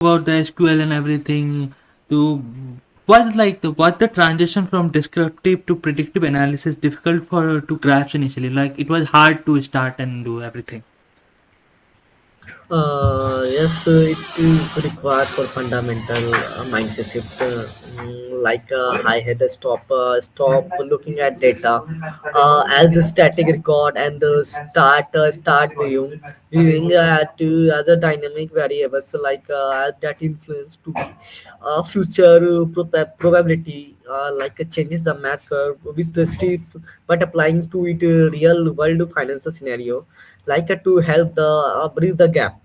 about the SQL and everything. To was the transition from descriptive to predictive analysis difficult for to grasp initially? Like it was hard to start and do everything. Yes, it is required for fundamental mindset shift. Like I had to stop looking at data as a static record and start viewing at as a dynamic variables like that influence to be future probability like changes the math curve with the steep but applying to it real world financial scenario like to help the bridge the gap.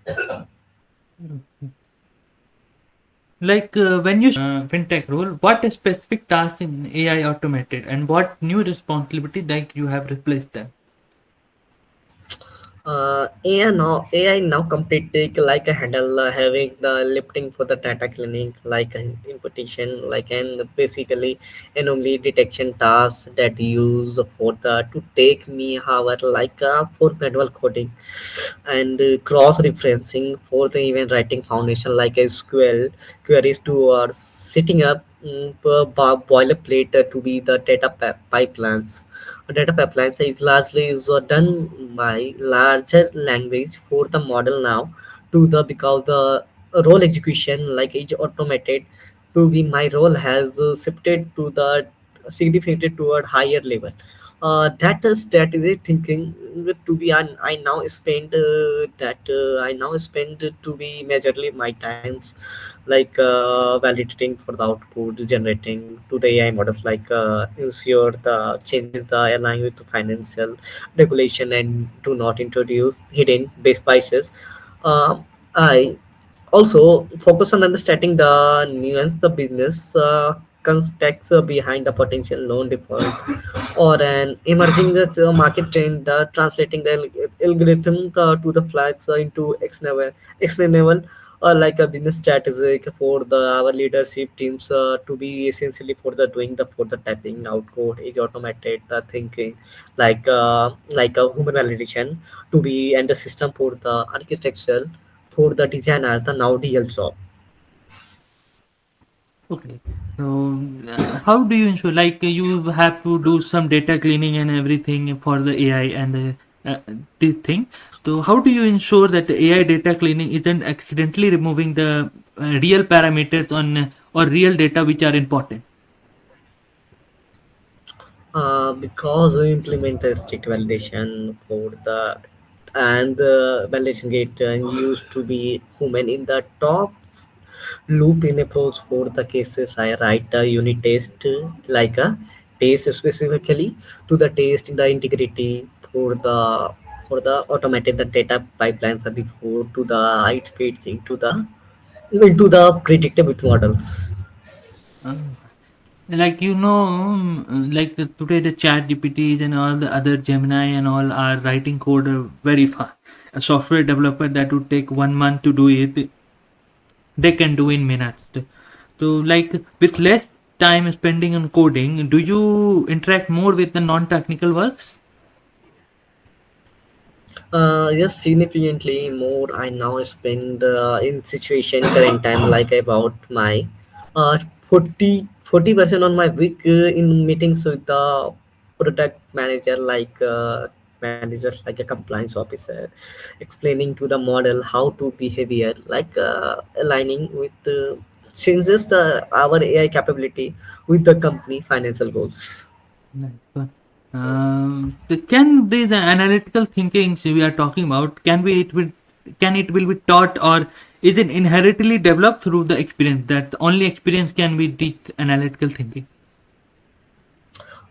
Like when you fintech role, what specific tasks in AI automated and what new responsibility like you have replaced them? AI now completely like a handle having the lifting for the data cleaning like imputation like and basically anomaly detection tasks that use for the to take me however like for manual coding and cross referencing for the even writing foundation like SQL queries towards setting up boilerplate to be the pipelines. Data pipelines is largely is done by larger language for the model now to the because the role execution like is automated to be my role has shifted to the significantly toward higher level that strategy thinking to be I now spend that I now spend to be majorly my times like validating for the output generating to the AI models like ensure the changes the align with the financial regulation and do not introduce hidden base biases. I also focus on understanding the nuance the business context behind the potential loan default or an emerging market trend translating the algorithm to the flags into explainable or like a business strategy for the our leadership teams to be essentially for the doing the for the typing out code is automated thinking like a human validation to be and the system for the architecture for the designer the now DL job. Okay. So, how do you ensure, like, you have to do some data cleaning and everything for the AI and the thing. So, how do you ensure that the AI data cleaning isn't accidentally removing the real parameters on or real data which are important? Because we implement a strict validation for the and the validation gate used to be human in the top loop in approach for the cases I write a unit test like a test specifically to the test in the integrity for the automated the data pipelines before to the it fits into the predictive models. Uh, like like today the chat gpts and all the other gemini and all are writing code very fast. A software developer that would take 1 month to do it, they can do in minutes. So like with less time spending on coding, do you interact more with the non-technical works? Yes, significantly more. I now spend in situation current time like about my uh, 40% on my week in meetings with the product manager managers like a compliance officer explaining to the model how to behavior like aligning with changes our AI capability with the company financial goals. Nice one. Can these analytical thinkings we are talking about, can it will be taught, or is it inherently developed through the experience that only experience can be teach analytical thinking?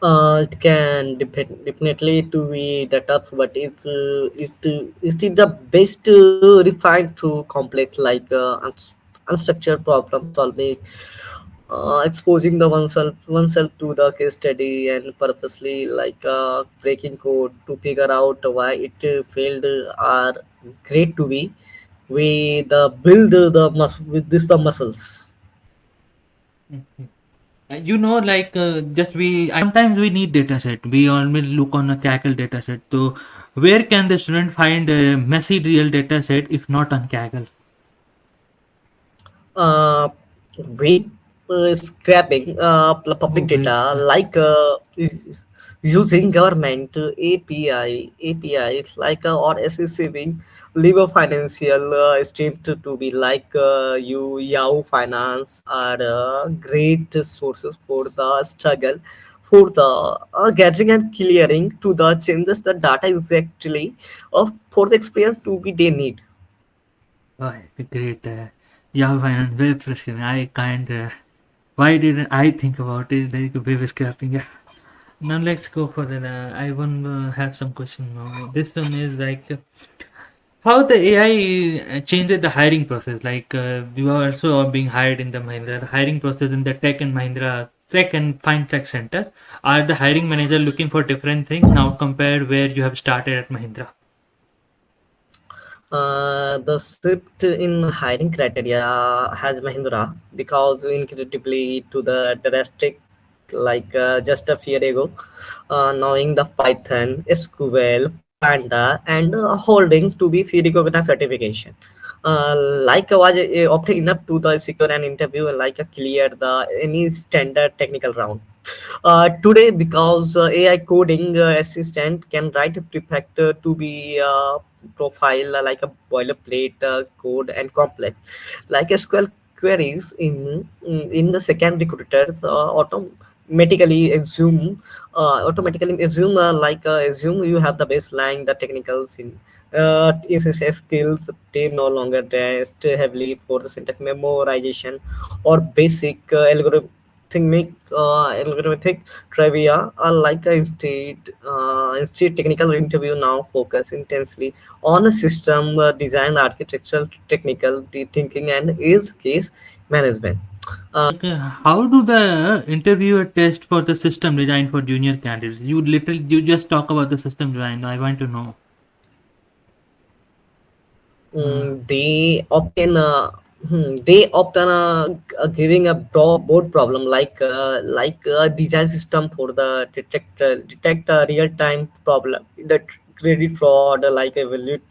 It can definitely to be the tough, but it's the best refined through complex like unstructured problem solving, exposing the oneself to the case study and purposely like breaking code to figure out why it failed are great to be. We the build the muscle with this the muscles. Like just we sometimes we need data set. We always look on a Kaggle data set. So where can the student find a messy real data set if not on Kaggle? uh, web scraping public Oh, wait. data like using government APIs like or accessing Liver Financial stream to be like you Yahoo Finance are great sources for the struggle for the gathering and clearing to the changes the data exactly of for the experience to be they need. Oh, great. Yahoo Finance, very impressive. I can't. Why didn't I think about it? Like web scraping. Yeah. Now let's go for the. I want to have some question now. This one is like how the AI changed the hiring process. Like you are also being hired in the Mahindra. The hiring process in the Tech and Mahindra Tech and Fine Tech Center. Are the hiring manager looking for different things now compared where you have started at Mahindra? The shift in hiring criteria has Mahindra because incredibly to the drastic like just a year ago, knowing the Python, SQL, Panda, and holding to be free recognized certification. Like was often enough to the secure an interview like clear the any standard technical round. Today, because AI coding assistant can write a prefactor to be profile like a boilerplate code and complex, like SQL queries in the second recruiters automatically assume assume you have the baseline the technicals in SSS skills. They no longer test heavily for the syntax memorization or basic algorithmic trivia are like instead technical interview now focus intensely on a system design architectural technical thinking and is case management. Okay, how do the interviewer test for the system design for junior candidates? You just talk about the system design. I want to know. Uh, They often giving a board problem like a design system for the detect real time problem the credit fraud like evaluate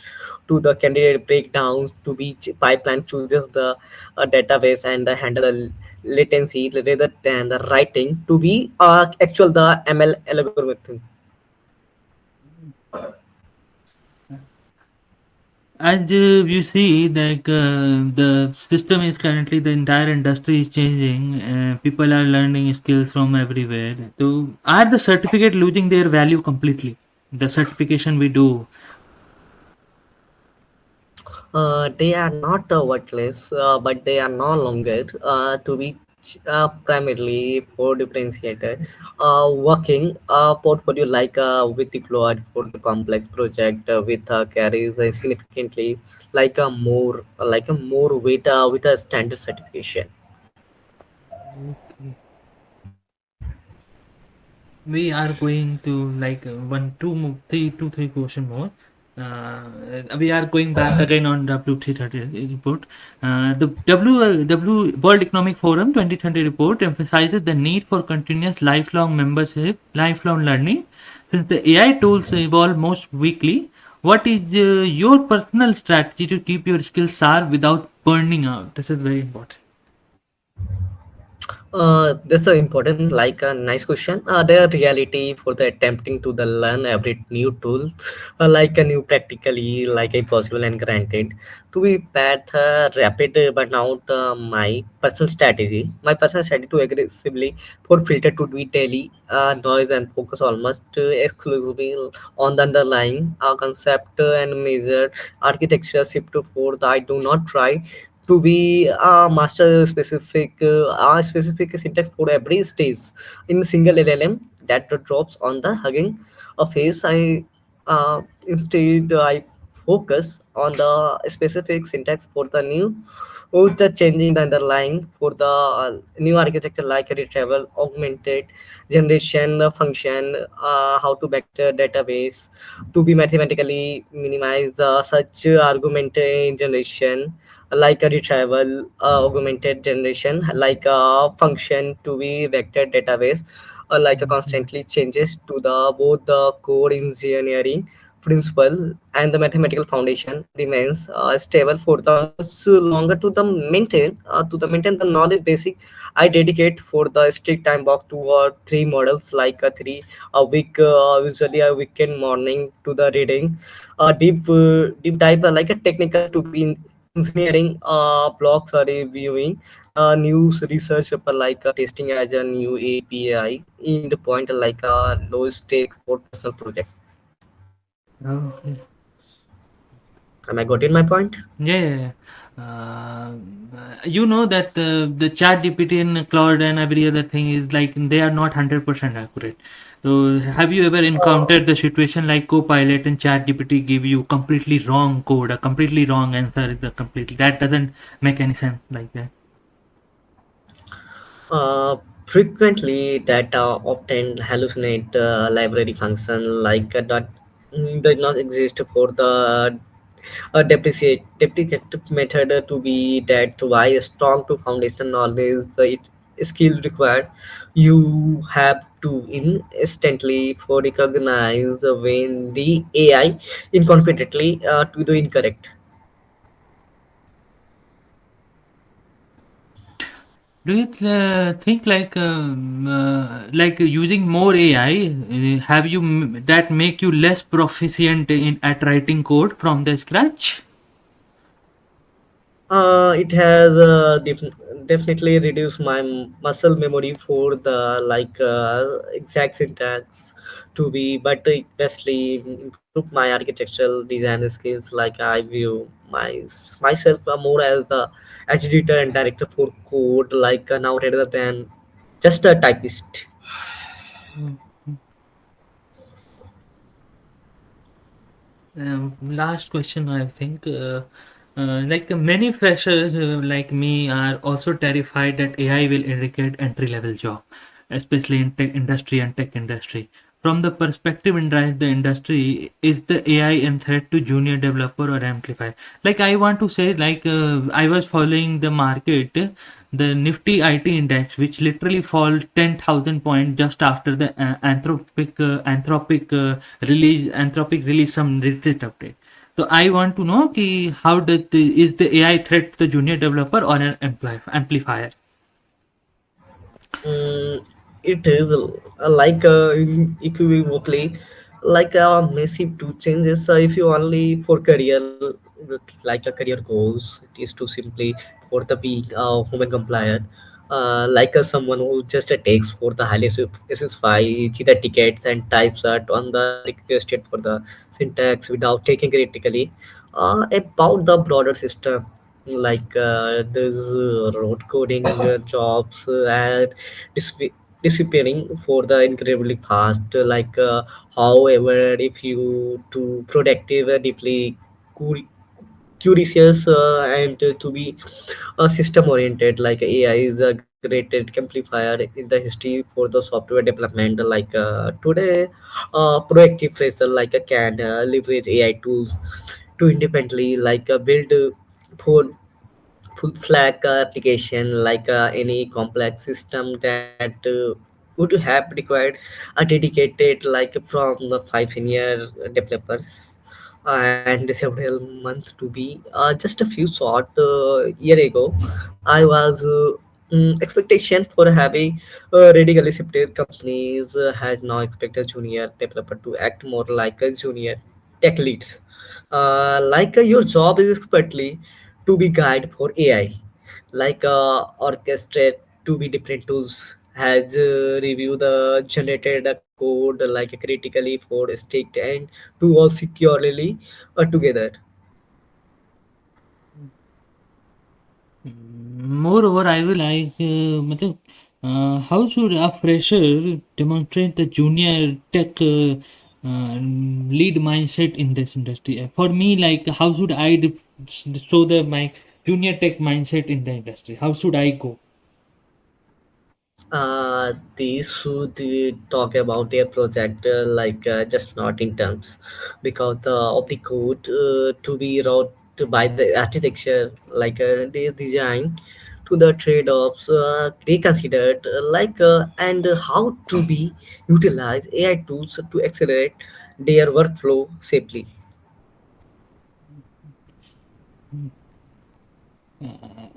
to the candidate breakdowns to be pipeline chooses the database and handle the latency rather than the writing to be actual the ML algorithm. as you see, like the system is currently the entire industry is changing. People are learning skills from everywhere. So, are the certificate losing their value completely? The certification we do. They are not worthless, but they are no longer to be primarily for differentiated working portfolio like with the Cloud for the complex project with carries significantly like a more with a standard certification. Okay. We are going to like one, two, three, two, three question more. We are going back again on W330 report. The World Economic Forum 2020 report emphasizes the need for continuous lifelong membership, lifelong learning. Since the AI tools evolve most weekly, what is your personal strategy to keep your skills sharp without burning out? This is very important. That's an important, like a nice question. The reality for the attempting to the learn every new tool, like a new practically, like a possible and granted to be path rapid burnout. My personal strategy to aggressively for filter to be daily noise and focus almost exclusively on the underlying concept and measure architecture shift to for the I do not try to be master specific syntax for every stage in single LLM that drops on the hugging a face. I focus on the specific syntax for the new with the changing the underlying for the new architecture like a retrieval augmented generation function how to vector database to be mathematically minimize the such argument generation like a retrieval augmented generation like a function to be vector database like a Okay. constantly changes to the both the code engineering principle and the mathematical foundation remains stable for the much longer to the maintain the knowledge basic. I dedicate for the strict time block 2 or 3 models like a 3 a week, usually a weekend morning to the reading deep dive like a technical to be engineering blogs or reviewing news research paper like testing as a new API in the point like a low stake for personal project. Oh, Am I got in my point? yeah, yeah, yeah. You know that the chat GPT and Claude and every other thing is like they are not 100% accurate. So have you ever encountered the situation like Copilot and chat GPT give you completely wrong code, a completely wrong answer, the completely that doesn't make any sense like that. Frequently, data often hallucinate library function like that does not exist for the deprecated method to be that why a strong to foundational knowledge it skill required. You have to instantly for recognize when the AI incompetently to the incorrect. Do you think like using more AI have you that make you less proficient in at writing code from the scratch? It has definitely reduced my muscle memory for the exact syntax to be, but it vastly improved my architectural design skills. Like I view myself more as the editor and director for code, like now rather than just a typist. Mm. Last question, I think. Like many freshers like me are also terrified that AI will eradicate entry level job, especially in tech industry and tech industry. From the perspective in the industry, is the AI a threat to junior developer or amplifier? Like I want to say, like I was following the market, the Nifty IT index, which literally fall 10,000 points just after the Anthropic release some retreat update. So I want to know how is the AI threat to the junior developer or an amplifier? Mm, it is like equivocally like a massive two changes if you only for career like a career goals it is to simply for the being a human compliant someone who just takes for the highly specify see the tickets and types that on the requested for the syntax without taking critically about the broader system there's road coding jobs and dis- disappearing for the incredibly fast however if you to productive deeply cu- curious and to be system oriented like AI is a great amplifier in the history for the software development today proactive fraser can leverage AI tools to independently build for full stack application any complex system that would have required a dedicated from the 5 senior developers and several months to be just a few short year ago I was expectation for having radically shifted companies has now expected junior developer to act more like a junior tech leads your job is expertly to be guide for AI orchestrate to be different tools has review the generated code critically for state and to all securely together. Moreover, I will like how should a fresher demonstrate the junior tech lead mindset in this industry? For me, like how should I show the my junior tech mindset in the industry? How should I go? They should talk about their project just not in terms because of the code to be wrote by the architecture they design to the trade-offs they considered and how to be utilize AI tools to accelerate their workflow safely.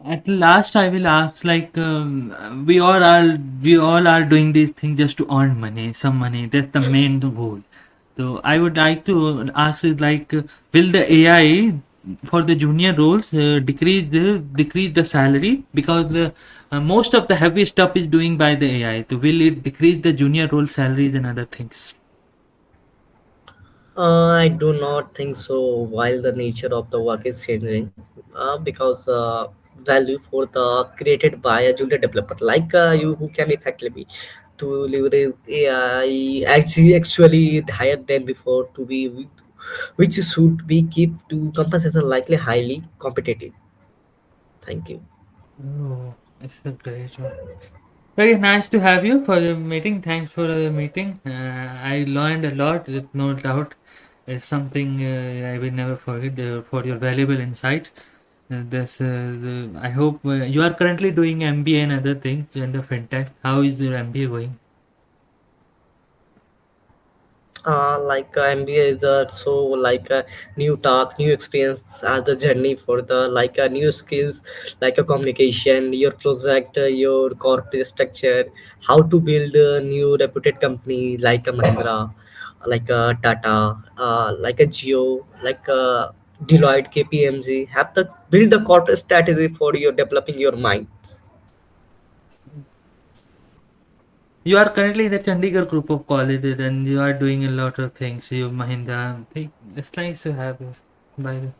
At last, I will ask like we all are doing these things just to earn money, some money. That's the main goal. So I would like to ask is like, will the AI for the junior roles decrease the salary because most of the heavy stuff is doing by the AI. So will it decrease the junior role salaries and other things? I do not think so. While the nature of the work is changing, because value for the created by a junior developer like you, who can effectively to leverage AI, actually higher than before to be, which should be keep to compensation likely highly competitive. Thank you. Oh, it's a great one. Very nice to have you for the meeting. Thanks for the meeting. I learned a lot, with no doubt. It's something I will never forget for your valuable insight. I hope you are currently doing MBA and other things in the fintech. How is your MBA going? MBA is so like a new task, new experience as the journey for the like new skills, like a communication, your project, your corporate structure, how to build a new reputed company like a Mahindra, like a Tata, like a Geo, like a Deloitte, KPMG. Have to build the corporate strategy for your developing your mind. You are currently in the Chandigarh group of colleges and you are doing a lot of things. You, Mahinda, it's nice to have you. Bye.